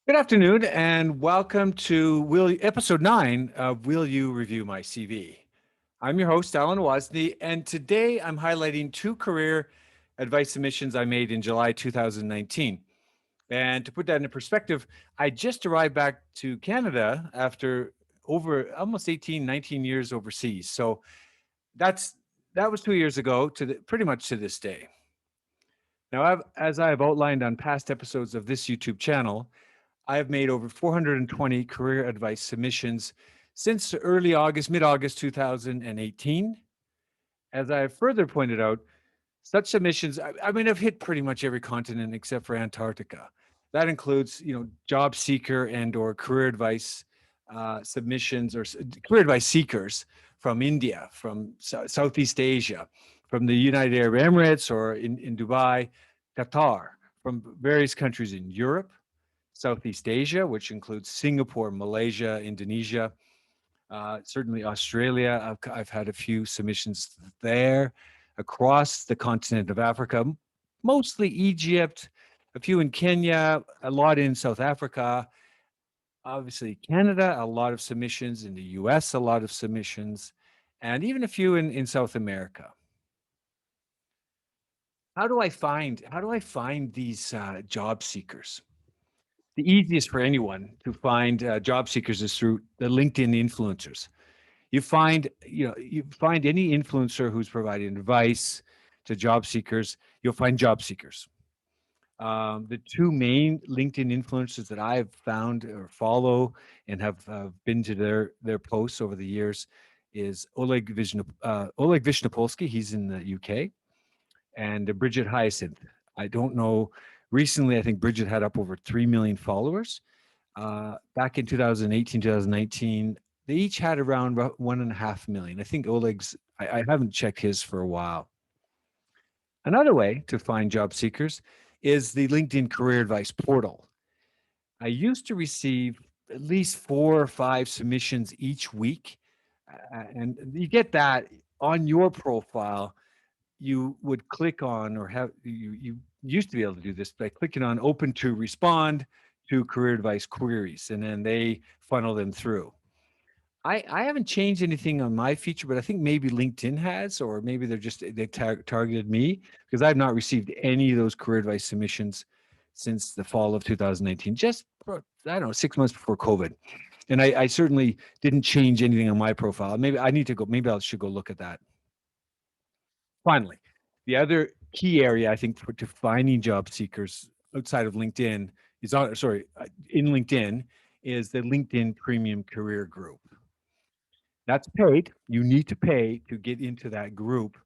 Good afternoon, and welcome to episode 9 of Will You Review My CV? I'm your host, Alan Wozni, and today I'm highlighting two career advice submissions I made in July 2019. And to put that into perspective, I just arrived back to Canada after over almost 18, 19 years overseas. So that's that was 2 years ago pretty much to this day. Now, as I have outlined on past episodes of this YouTube channel, I have made over 420 career advice submissions since early August, mid August 2018. As I have further pointed out, such submissions, I mean, I've hit pretty much every continent except for Antarctica. That includes, job seeker and/or career advice submissions or career advice seekers from India, from Southeast Asia, from the United Arab Emirates or in Dubai, Qatar, from various countries in Europe, Southeast Asia, which includes Singapore, Malaysia, Indonesia, certainly Australia. I've had a few submissions there across the continent of Africa, mostly Egypt, a few in Kenya, a lot in South Africa, obviously Canada, a lot of submissions in the US, a lot of submissions, and even a few in South America. How do I find these job seekers? The easiest for anyone to find job seekers is through the LinkedIn influencers. You find any influencer who's providing advice to job seekers, you'll find job seekers. The two main LinkedIn influencers that I've found or follow and have been to their posts over the years is Oleg Vishnopolsky. He's in the UK, and Bridget Hyacinth. I don't know. Recently, I think Bridget had up over 3 million followers. Back in 2018, 2019, they each had around 1.5 million. I think Oleg's, I haven't checked his for a while. Another way to find job seekers is the LinkedIn Career Advice portal. I used to receive at least 4 or 5 submissions each week. And you get that on your profile. You would click on, or you used to be able to do this by clicking on open to respond to career advice queries, and then they funnel them through. I haven't changed anything on my feature, but I think maybe LinkedIn has, or maybe they targeted me because I've not received any of those career advice submissions since the fall of 2019, just I don't know, 6 months before COVID. And I certainly didn't change anything on my profile. Maybe I need to go. Maybe I should go look at that. Finally, the other key area I think for to finding job seekers outside of LinkedIn in LinkedIn is the LinkedIn Premium Career Group. That's paid. You need to pay to get into that group.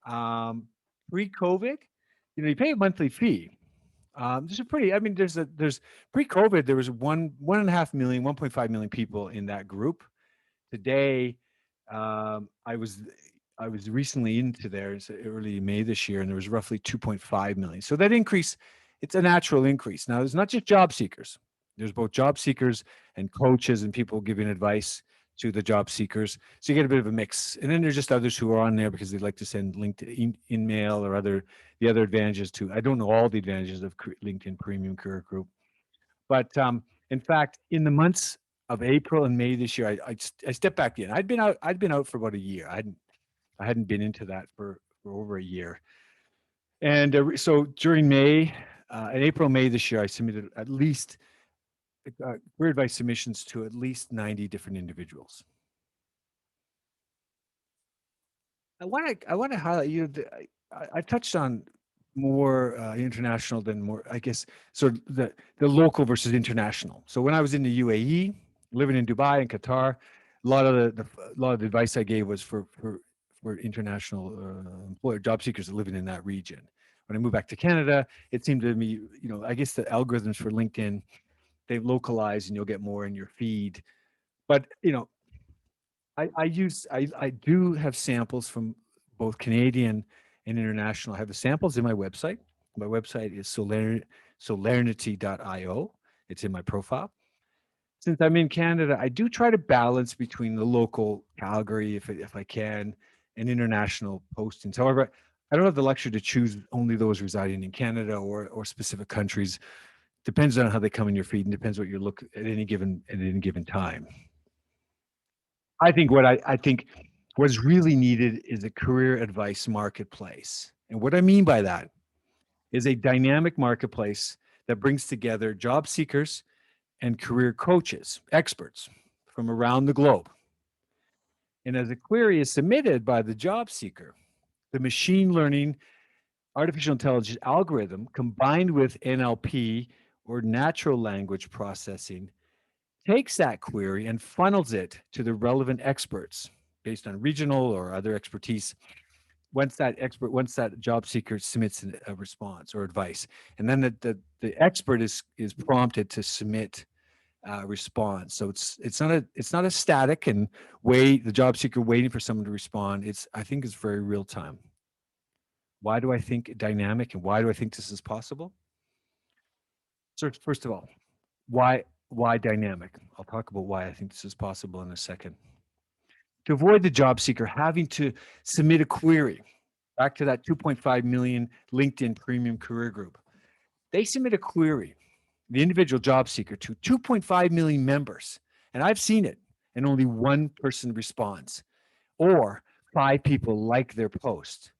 Um, Pre-COVID, you pay a monthly fee. There's a pretty, I mean, there's pre-COVID, there was 1.5 million, 1.5 million people in that group. Today, I was recently into there. It's early May this year, and there was roughly 2.5 million. So that increase, it's a natural increase. Now, there's not just job seekers. There's both job seekers and coaches and people giving advice to the job seekers. So you get a bit of a mix. And then there's just others who are on there because they like to send LinkedIn in mail or the other advantages too. I don't know all the advantages of LinkedIn Premium Career Group, but in fact, in the months of April and May this year, I stepped back in. I'd been out for about a year. I hadn't been into that for over a year. And so during in April, May this year, I submitted at least career advice submissions to at least 90 different individuals. I want to highlight I touched on more international than more, I guess, sort of the local versus international. So when I was in the UAE, living in Dubai and Qatar, a lot of the advice I gave was for international employer job seekers living in that region. When I moved back to Canada, it seemed to me, I guess the algorithms for LinkedIn, they localize and you'll get more in your feed. But I do have samples from both Canadian and international. I have the samples in my website. My website is solernity.io. It's in my profile. Since I'm in Canada, I do try to balance between the local Calgary, if I can, and international postings. However, I don't have the luxury to choose only those residing in Canada or specific countries. Depends on how they come in your feed and depends what you look at any given time. I think what's really needed is a career advice marketplace. And what I mean by that is a dynamic marketplace that brings together job seekers and career coaches, experts from around the globe. And as a query is submitted by the job seeker, the machine learning artificial intelligence algorithm combined with NLP or natural language processing takes that query and funnels it to the relevant experts based on regional or other expertise. Once that job seeker submits a response or advice, and then the expert is prompted to submit response. So it's not a static and wait the job seeker waiting for someone to respond. I think it's very real time. Why do I think dynamic and why do I think this is possible? So first of all, why dynamic? I'll talk about why I think this is possible in a second. To avoid the job seeker having to submit a query, back to that 2.5 million LinkedIn premium career group, they submit a query, the individual job seeker, to 2.5 million members. And I've seen it, and only one person responds, or 5 people like their post,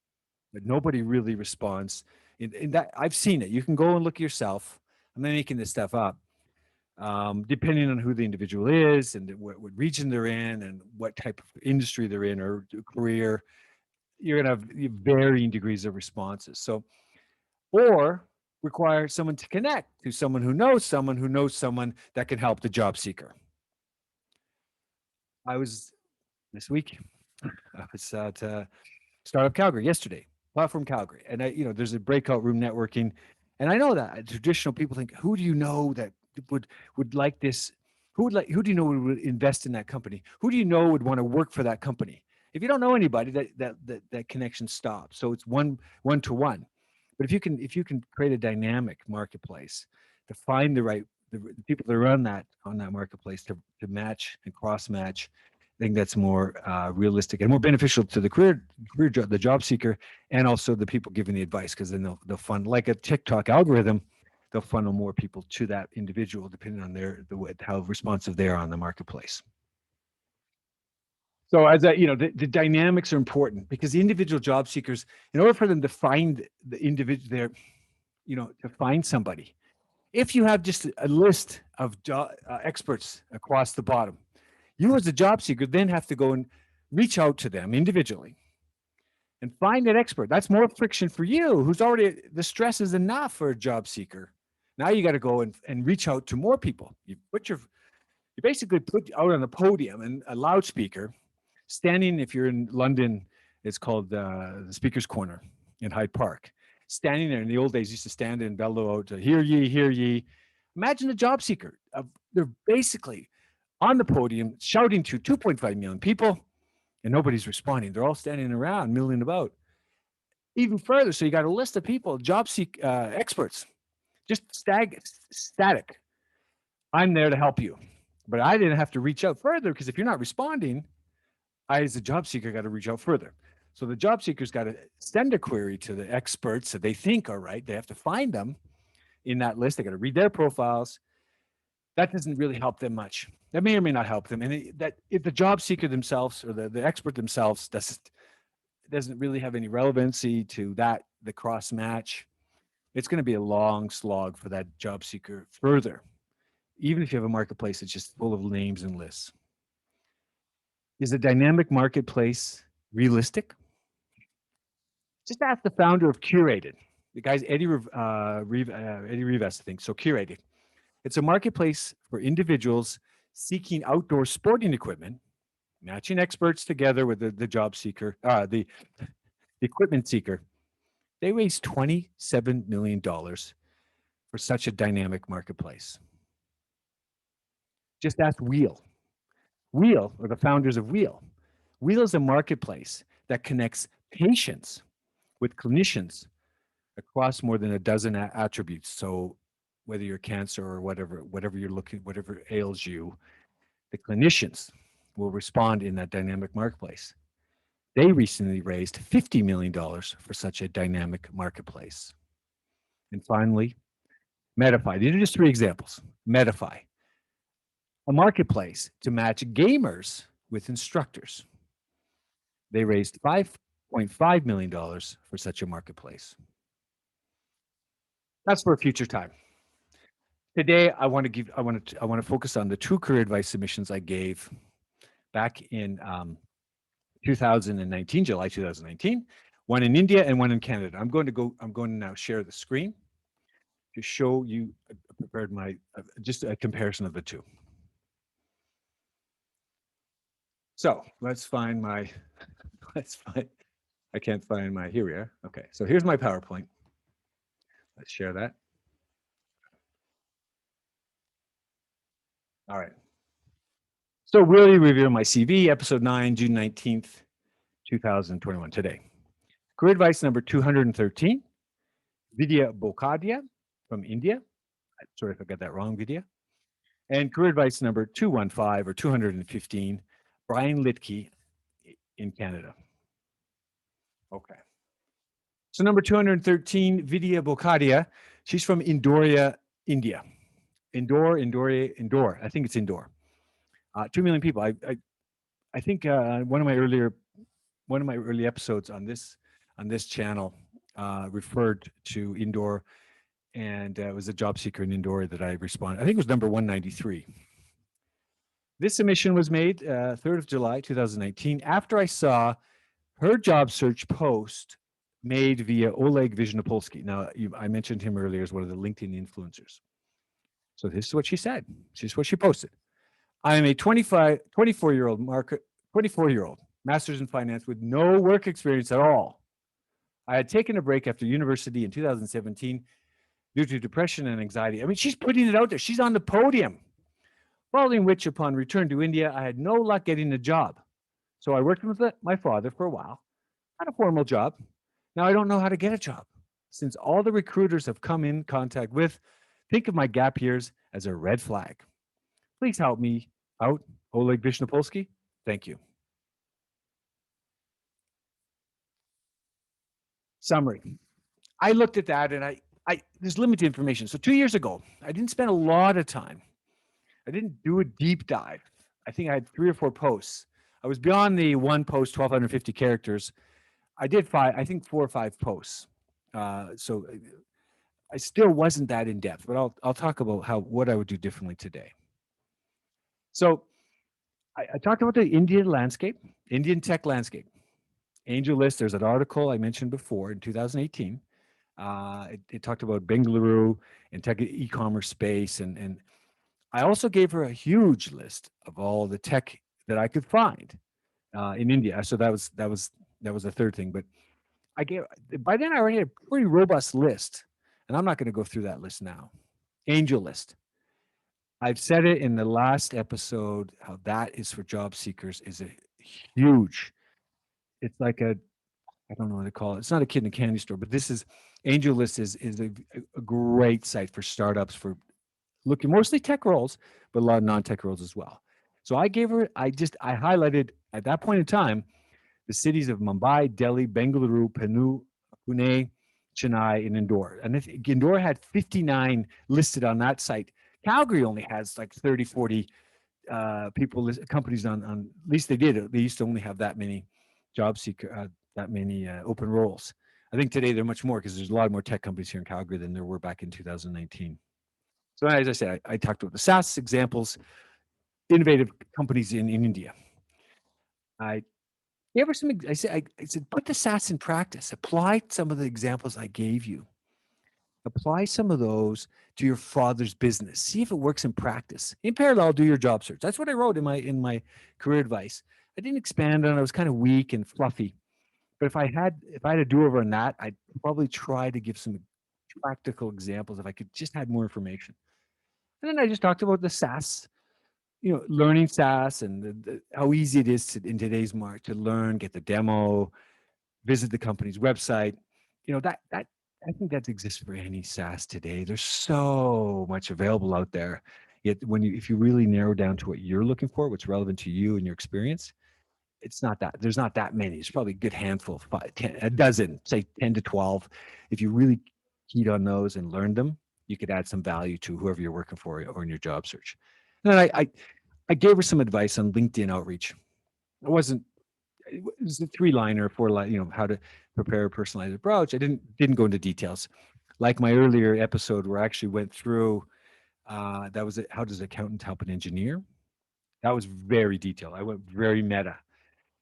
but nobody really responds. In that, I've seen it. You can go and look yourself. I'm not making this stuff up. Depending on who the individual is and what region they're in and what type of industry they're in or career, you're going to have varying degrees of responses. So, or require someone to connect to someone who knows someone that can help the job seeker. I was this week, I was at Startup Calgary yesterday, Platform Calgary. And there's a breakout room networking. And I know that traditional people think, who do you know that would like this? Who do you know would invest in that company? Who do you know would want to work for that company? If you don't know anybody, that connection stops. So it's one to one. But if you can create a dynamic marketplace to find the people that are on that marketplace to match and cross match, I think that's more realistic and more beneficial to the job seeker, and also the people giving the advice, because then they'll fund, like a TikTok algorithm, they'll funnel more people to that individual depending on how responsive they are on the marketplace. So the dynamics are important because the individual job seekers, in order for them to find the individual, to find somebody, if you have just a list of experts across the bottom, you as a job seeker then have to go and reach out to them individually and find that expert. That's more friction for you, who's already, the stress is enough for a job seeker. Now you got to go and reach out to more people. You basically put out on a podium and a loudspeaker, standing, if you're in London, it's called the Speaker's Corner in Hyde Park. Standing there, in the old days, used to stand and bellow out to hear ye, hear ye. Imagine a job seeker. They're basically on the podium shouting to 2.5 million people, and nobody's responding. They're all standing around, milling about. Even further, so you got a list of people, experts, just static. I'm there to help you. But I didn't have to reach out further, because if you're not responding, I, as a job seeker, got to reach out further. So the job seeker's got to send a query to the experts that they think are right. They have to find them in that list. They got to read their profiles. That doesn't really help them much. That may or may not help them. And if the job seeker themselves or the expert themselves doesn't really have any relevancy to the cross match, it's going to be a long slog for that job seeker further, even if you have a marketplace that's just full of names and lists. Is a dynamic marketplace realistic? Just ask the founder of Curated. The guy's Eddie Rivas, I think. So Curated. It's a marketplace for individuals seeking outdoor sporting equipment, matching experts together with the job seeker, the equipment seeker. They raised $27 million for such a dynamic marketplace. Just ask Wheel. Wheel, or the founders of Wheel. Wheel is a marketplace that connects patients with clinicians across more than a dozen attributes. So whether you're cancer or whatever you're looking, whatever ails you, the clinicians will respond in that dynamic marketplace. They recently raised $50 million for such a dynamic marketplace. And finally, Medify. These are just three examples. Medify, a marketplace to match gamers with instructors. They raised $5.5 million for such a marketplace. That's for a future time. Today, I want to focus on the two career advice submissions I gave back in 2019, July 2019, one in India and one in Canada. I'm going to now share the screen to show you, prepared my, just a comparison of the two. So let's find my, I can't find my, here we are. Okay, so here's my PowerPoint. Let's share that. All right. So really review my CV, episode 9, June 19th, 2021, today. Career advice number 213, Vidya Bokadia from India. Sorry if I got that wrong, Vidya. And career advice number 215 or 215, Brian Litke in Canada. Okay. So number 213, Vidya Bokadia. She's from Indore, India. Indore. I think it's Indore. 2 million people. I think one of my early episodes on this channel referred to Indore, and it was a job seeker in Indore that I responded. I think it was number 193. This submission was made 3rd of July 2019 after I saw her job search post made via Oleg Vishnopolsky. Now, I mentioned him earlier as one of the LinkedIn influencers. So this is what she said. This is what she posted. I am a 24-year-old master's in finance with no work experience at all. I had taken a break after university in 2017 due to depression and anxiety. I mean, she's putting it out there. She's on the podium. Following which, upon return to India, I had no luck getting a job. So I worked with my father for a while, had a formal job. Now I don't know how to get a job. Since all the recruiters have come in contact with, think of my gap years as a red flag. Please help me out, Oleg Vishnopolsky. Thank you. Summary. I looked at that and there's limited information. So 2 years ago, I didn't spend a lot of time. I didn't do a deep dive. I think I had 3 or 4 posts. I was beyond the one post, 1,250 characters. I did 4 or 5 posts. So I still wasn't that in depth, but I'll talk about what I would do differently today. So I talked about the Indian tech landscape. AngelList, there's an article I mentioned before in 2018. It talked about Bengaluru and tech e-commerce space. And I also gave her a huge list of all the tech that I could find in India. So that was the third thing. But by then I already had a pretty robust list. And I'm not going to go through that list now. AngelList. I've said it in the last episode, how that is for job seekers is a huge, it's like I don't know what to call it. It's not a kid in a candy store, but this is AngelList is a great site for startups for looking mostly tech roles, but a lot of non-tech roles as well. So I highlighted at that point in time, the cities of Mumbai, Delhi, Bengaluru, Pune, Chennai, and Indore. And Indore had 59 listed on that site. Calgary only has like 30, 40 companies on, at least they did. They used to only have that many job seeker, that many open roles. I think today they're much more because there's a lot more tech companies here in Calgary than there were back in 2019. So as I said, I talked about the SaaS examples, innovative companies in India. I gave her some, I said, put the SaaS in practice. Apply some of the examples I gave you. Apply some of those to your father's business. See if it works in practice. In parallel, do your job search. That's what I wrote in my career advice. I didn't expand on it. I was kind of weak and fluffy. But if I had a do-over on that, I'd probably try to give some practical examples if I could just had more information. And then I just talked about the SaaS, learning SaaS and how easy it is in today's market to learn, get the demo, visit the company's website. That I think that exists for any SaaS today. There's so much available out there. Yet if you really narrow down to what you're looking for, what's relevant to you and your experience, there's not that many. It's probably a good handful, 5, 10, a dozen, say 10 to 12. If you really keyed on those and learned them, you could add some value to whoever you're working for or in your job search. And then I gave her some advice on LinkedIn outreach. It wasn't, it was a three-liner, four-line, how to prepare a personalized approach. I didn't go into details. Like my earlier episode where I actually went through, that was it. How does an accountant help an engineer? That was very detailed. I went very meta,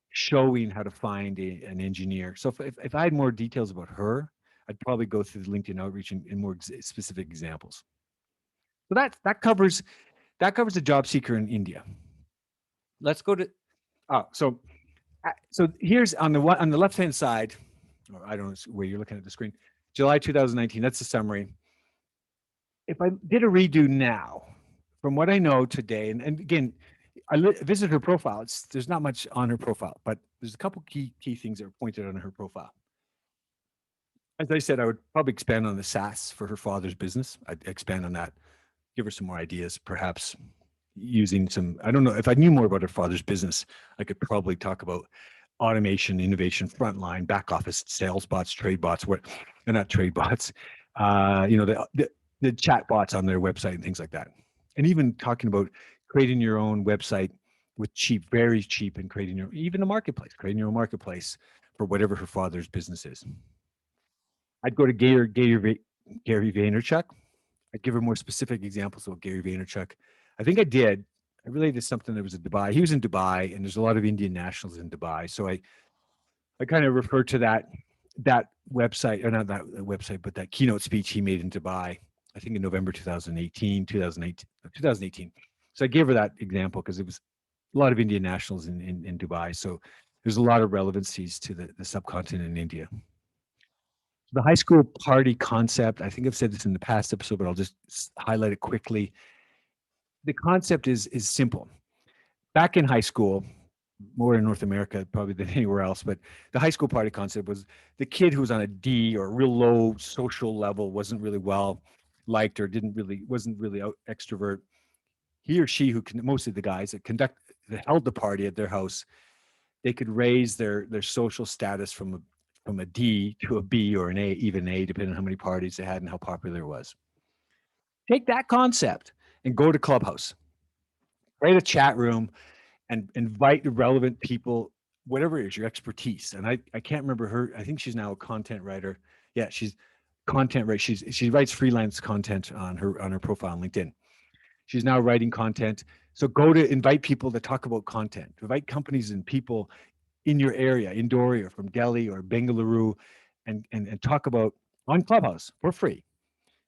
showing how to find an engineer. So if I had more details about her, I'd probably go through the LinkedIn outreach in more specific examples. So that covers the job seeker in India. Let's go to so here's on the left hand side, or I don't know where you're looking at the screen. July 2019. That's the summary. If I did a redo now, from what I know today, and again, visit her profile. There's not much on her profile, but there's a couple key things that are pointed on her profile. As I said, I would probably expand on the SaaS for her father's business. I'd expand on that, give her some more ideas, perhaps using some. I don't know if I knew more about her father's business, I could probably talk about automation, innovation, frontline, back office, sales bots, trade bots. What, and not trade bots. The chat bots on their website and things like that. And even talking about creating your own website with cheap, very cheap, and creating even a marketplace, creating your own marketplace for whatever her father's business is. I'd go to Gary Vaynerchuk. I'd give her more specific examples of Gary Vaynerchuk. I think I did. I related something that was in Dubai. He was in Dubai, and there's a lot of Indian nationals in Dubai. So I kind of refer to that website, or not that website, but that keynote speech he made in Dubai, I think in November 2018. So I gave her that example because it was a lot of Indian nationals in Dubai. So there's a lot of relevancies to the subcontinent in India. The high school party concept, I think I've said this in the past episode, but I'll just highlight it quickly. The concept is simple. Back in high school, more in North America probably than anywhere else, but the high school party concept was the kid who was on a D or a real low social level, wasn't really well liked, or wasn't really out extrovert. He or she, mostly the guys that held the party at their house, they could raise their social status from a D to a B or an A, even A, depending on how many parties they had and how popular it was. Take that concept and go to Clubhouse, create a chat room, and invite the relevant people, whatever it is, your expertise. And I can't remember her. I think she's now a content writer. Yeah, she's content writer. She writes freelance content on her profile on LinkedIn. She's now writing content. So go to invite people to talk about content. Invite companies and people in your area, Indore or from Delhi or Bengaluru, and talk about on Clubhouse for free,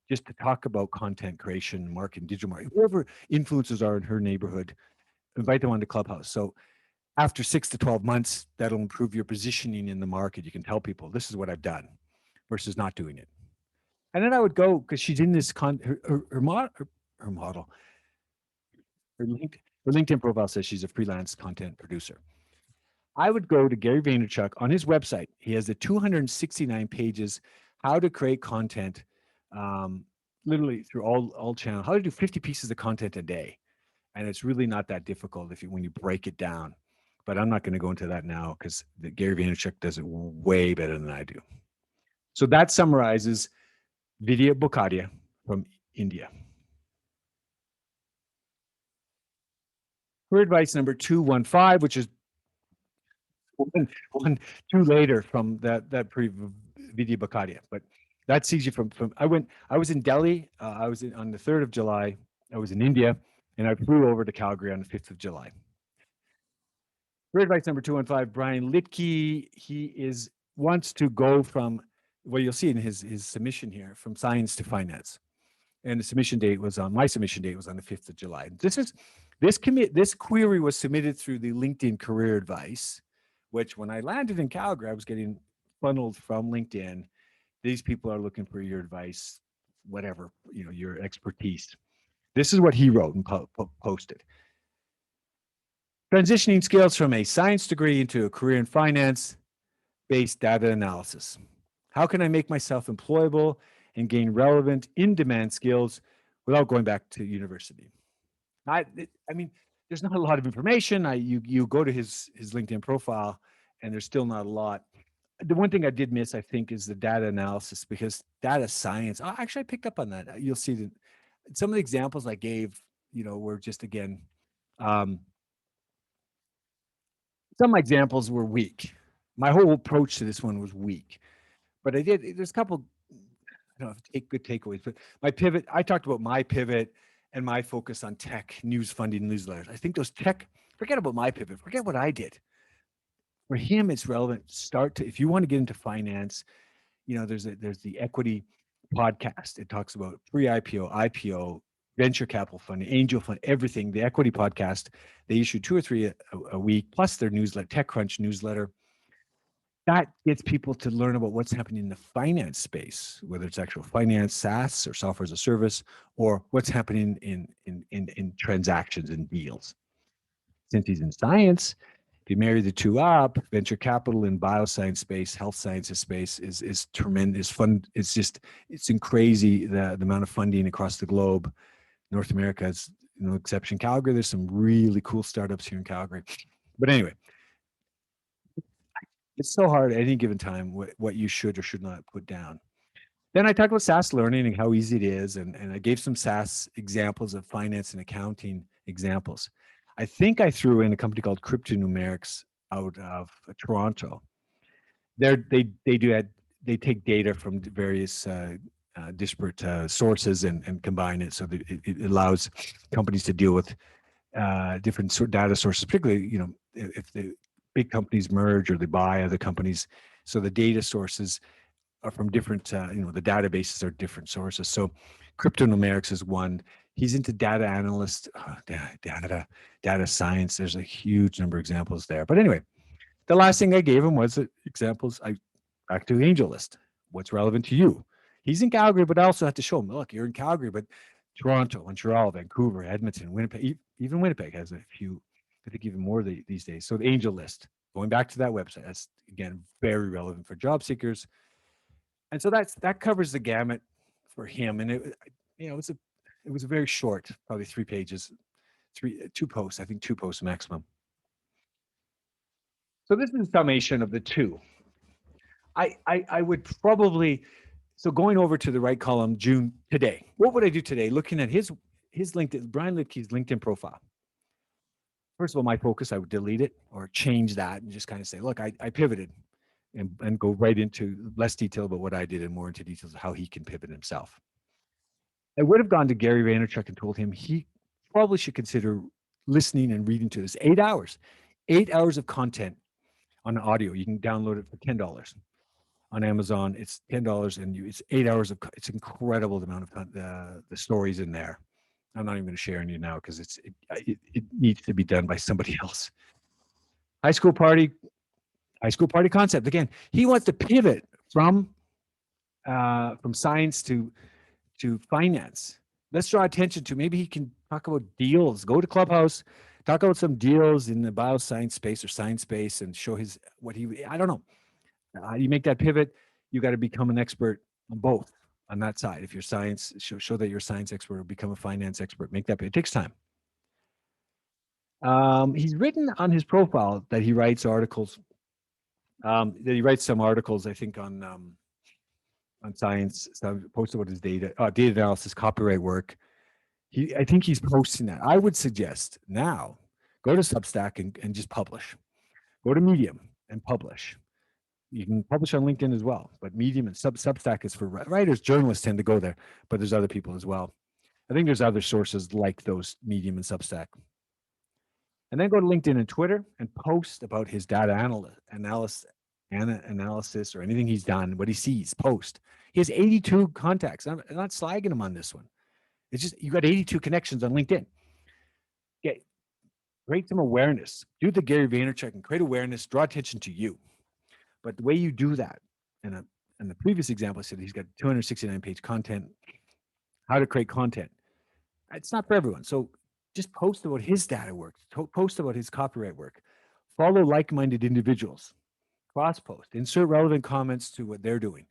just to talk about content creation, marketing, digital marketing, whoever influencers are in her neighborhood, invite them onto Clubhouse. So after 6 to 12 months, that'll improve your positioning in the market. You can tell people this is what I've done versus not doing it. And then I would go, because she's in this her model, her LinkedIn profile says she's a freelance content producer. I would go to Gary Vaynerchuk on his website. He has the 269 pages, how to create content, literally through all channels, how to do 50 pieces of content a day. And it's really not that difficult when you break it down. But I'm not going to go into that now because Gary Vaynerchuk does it way better than I do. So that summarizes Vidya Bokadia from India. Career advice number 215, which is two later from that pre Vidya Bokadia, but that's easy from I was in Delhi. I was on the 3rd of July. I was in India, and I flew over to Calgary on the 5th of July. Career advice number 215, Brian Litke. He wants to go from, well, you'll see in his submission here, from science to finance. And my submission date was on the 5th of July. This query was submitted through the LinkedIn career advice, which when I landed in Calgary, I was getting funneled from LinkedIn. These people are looking for your advice, whatever, your expertise. This is what he wrote and posted. Transitioning skills from a science degree into a career in finance-based data analysis. How can I make myself employable and gain relevant, in-demand skills without going back to university? I mean, there's not a lot of information. You go to his LinkedIn profile, and there's still not a lot. The one thing I did miss, I think, is the data analysis because data science. Actually, I picked up on that. You'll see that some of the examples I gave, were just again, um, some examples were weak. My whole approach to this one was weak, but I did. There's a couple, take good takeaways. But my pivot, I talked about my pivot and my focus on tech, news, funding, newsletters. I think those tech. Forget about my pivot. Forget what I did. For him, it's relevant. Start to if you want to get into finance. There's the equity podcast. It talks about pre-IPO, IPO, venture capital funding, angel fund, everything. The equity podcast, they issue two or three a week, plus their newsletter, TechCrunch newsletter. That gets people to learn about what's happening in the finance space, whether it's actual finance, SaaS, or software as a service, or what's happening in transactions and deals. Since he's in science, if you marry the two up, venture capital in bioscience space, health sciences space is tremendous. Fun. It's crazy the amount of funding across the globe. North America is no exception. Calgary, there's some really cool startups here in Calgary. But anyway, it's so hard at any given time what you should or should not put down. Then I talked about SaaS learning and how easy it is, and I gave some SaaS examples of finance and accounting examples. I think I threw in a company called Cryptonumerics out of Toronto. They take data from various disparate sources and combine it so that it allows companies to deal with different data sources, particularly if the big companies merge or they buy other companies. So the data sources are from different, the databases are different sources. So cryptonumerics is one. He's into data analyst, data science. There's a huge number of examples there. But anyway, the last thing I gave him was examples. Back to Angel List. What's relevant to you? He's in Calgary, but I also have to show him, look, you're in Calgary, but Toronto, Montreal, Vancouver, Edmonton, Winnipeg, even Winnipeg has a few, I think even more these days. So the Angel List, going back to that website, that's again very relevant for job seekers. And so that covers the gamut for him. And it was a very short, probably 3 pages, two posts, I think 2 posts maximum. So this is a summation of the two. I would probably, so going over to the right column, June today, what would I do today? Looking at his LinkedIn, Brian Litke's LinkedIn profile. First of all, my focus, I would delete it or change that and just kind of say, look, I pivoted and go right into less detail about what I did and more into details of how he can pivot himself. I would have gone to Gary Vaynerchuk and told him he probably should consider listening and reading to this 8 hours, 8 hours of content on audio. You can download it for $10 on Amazon. It's $10 and it's 8 hours of, it's incredible the amount of the stories in there. I'm not even going to share any now because it needs to be done by somebody else. High school party concept. Again, he wants to pivot from science to finance. Let's draw attention to maybe he can talk about deals. Go to Clubhouse, talk about some deals in the bioscience space or science space, and show I don't know. You make that pivot, you got to become an expert on both on that side. If you're science, show that you're a science expert or become a finance expert. Make that. It takes time. He's written on his profile that he writes articles. That he writes some articles, I think, on science. So I posted about his data analysis, copyright work. I think he's posting that. I would suggest now go to Substack and just publish. Go to Medium and publish. You can publish on LinkedIn as well, but Medium and Substack is for writers. Journalists tend to go there, but there's other people as well. I think there's other sources like those, Medium and Substack. And then go to LinkedIn and Twitter and post about his data analysis or anything he's done, what he sees, post. He has 82 contacts. I'm not slagging him on this one. It's just you got 82 connections on LinkedIn. Create some awareness. Do the Gary Vaynerchuk and create awareness, draw attention to you. But the way you do that, and in the previous example, I said he's got 269-page content, how to create content. It's not for everyone. So just post about his data work, post about his copyright work, follow like-minded individuals, cross-post, insert relevant comments to what they're doing.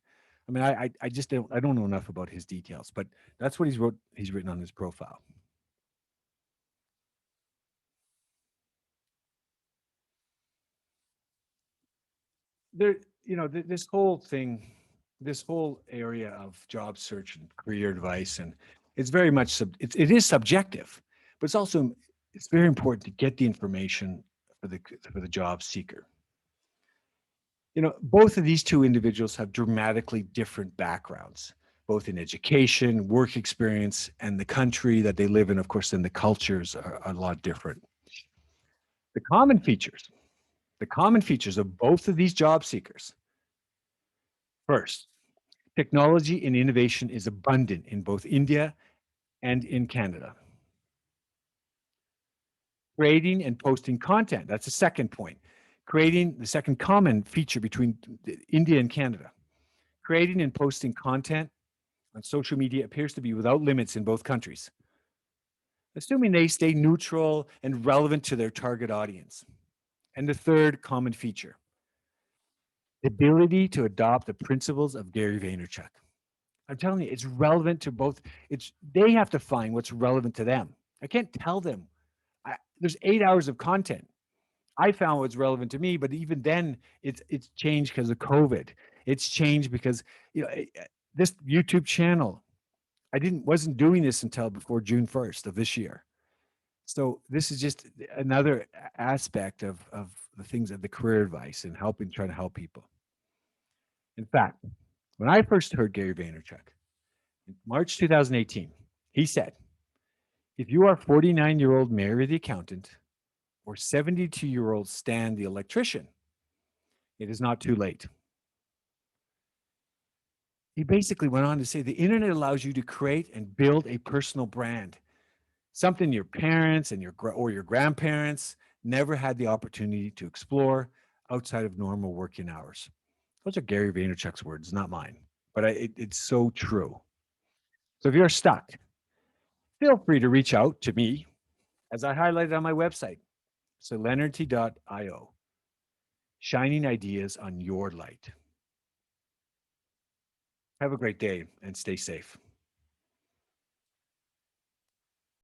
I mean, I just don't know enough about his details, but that's what he's written on his profile. this whole thing, this whole area of job search and career advice, and it's very much it is subjective, but it's very important to get the information for the job seeker. Both of these two individuals have dramatically different backgrounds, both in education, work experience, and the country that they live in. Of course, then the cultures are a lot different. The common features, the common features of both of these job seekers. First, technology and innovation is abundant in both India and in Canada. Creating and posting content, that's the second point. Creating the second common feature between India and Canada. Creating and posting content on social media appears to be without limits in both countries, assuming they stay neutral and relevant to their target audience. And the third common feature, the ability to adopt the principles of Gary Vaynerchuk. I'm telling you, it's relevant to both. They have to find what's relevant to them. I can't tell them. There's 8 hours of content. I found what's relevant to me, but even then, it's changed because of COVID. It's changed because this YouTube channel. I didn't wasn't doing this until before June 1st of this year. So this is just another aspect of the things of the career advice and trying to help people. In fact, when I first heard Gary Vaynerchuk in March 2018, he said, if you are 49-year-old Mary the accountant or 72-year-old Stan the electrician, it is not too late. He basically went on to say the internet allows you to create and build a personal brand, something your parents and your grandparents never had the opportunity to explore outside of normal working hours. Those are Gary Vaynerchuk's words, not mine, but it's so true. So if you're stuck, feel free to reach out to me, as I highlighted on my website, solenergy.io, shining ideas on your light. Have a great day and stay safe.